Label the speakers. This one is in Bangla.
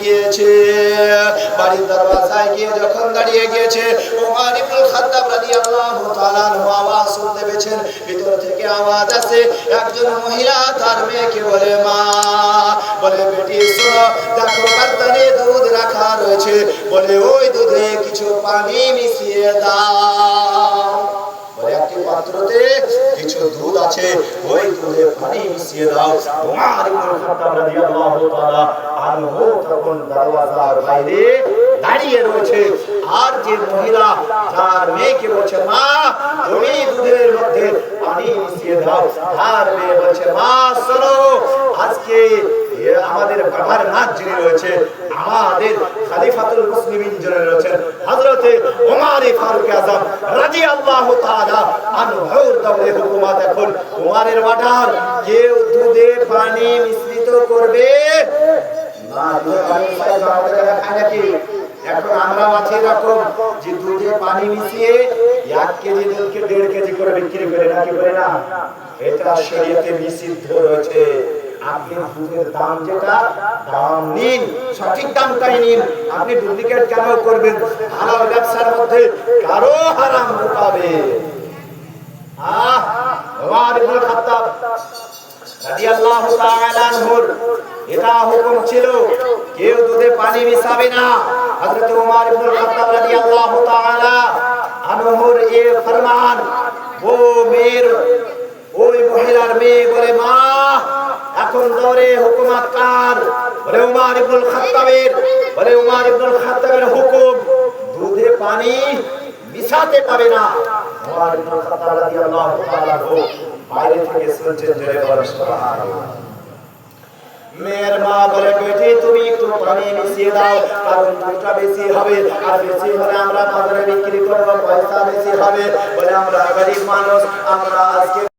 Speaker 1: গিয়েছে। বাড়ির দরজায় গিয়ে যখন দাঁড়িয়ে গিয়েছে, ওমর ইবনে খাত্তাব রাদিয়াল্লাহু তাআলা আওয়াজ শুনতে পেয়েছেন। ভিতর থেকে আওয়াজ আসে, একজন মহিলা তার মেয়েকে বলে, মা, বলে বেটি শোনো, দেখো কারতারে দুধ রাখা রয়েছে, বলে ওই দুধে কিছু পানি মিশিয়ে দাও। বলে একটি পাত্রতে কিছু দুধ আছে, ওই দুধে পানি মিশিয়ে দাও। ওমর ইবনে খাত্তাব রাদিয়াল্লাহু তাআলা আনহু তখন দরওয়াজার বাইরে দাঁড়িয়ে রয়েছে। আর যে মহিলা তার মেয়েকে বলছে, মা, তুমি দুধের মধ্যে পানি মিশিয়ে দাও, আর মেয়ে বলছে, মা শোনো, আজকে আমাদের বাবার নাচ যিনি রয়েছে, আমাদের খলিফাতুল মুসলিমিন যিনি রয়েছেন, হযরতে ওমর ফারুক আযম রাদিয়াল্লাহু তাআলা আনহুর দৌরে হুকুমত। এখন ওমরের অর্ডার, কেউ দুধে পানি মিশ্রিত করবে না। দুধে পানি মিশিয়ে আমাদের খায় নাকি? এখন আমরা আছি এরকম যে দুধে পানি মিশিয়ে 1 কেজি দুধকে 1.5 কেজি করে বিক্রি করে নাকি করে না? এটা শরীয়তে নিষিদ্ধ রয়েছে। আপনি দুধের দাম যেটা দাম নিন, সঠিক দামটাই নিন। আপনি ডুপ্লিকেট কেন করবেন? হালাল ব্যবসার মধ্যে কারো হারাম ঢোকাবে। ওমর ইবনে খাত্তাব রাদিয়াল্লাহু তাআলা আনহুর এটা হুকুম ছিল, কেউ দুধে পানি মিশাবে না। হযরত ওমর ইবনে খাত্তাব রাদিয়াল্লাহু তাআলা আনহুর এই ফরমান, ও মেয়ের, ওই মহিলার মেয়ে বলে, মা, এখন দৌরে হুকুমত কার? বলে ওমর ইবনে খাত্তাবের। বলে ওমর ইবনে খাত্তাবের হুকুম, দুধে পানি মিশাতে পাবে না। ওমর ইবনে খাত্তাব রাদিয়াল্লাহু তাআলা বাইরে থেকে শুনছেন, জোরে বলেন সুবহানাল্লাহ। মেয়ের মা বলে, বেটি তুমি একটু পানি মিশিয়ে দাও, কারণ দুধটা বেশি হবে, আর বেশি হলে আমরা বাজারে বিক্রি করব, পয়সা বেশি হবে। বলে আমরা গরিব মানুষ, আমরা আজকে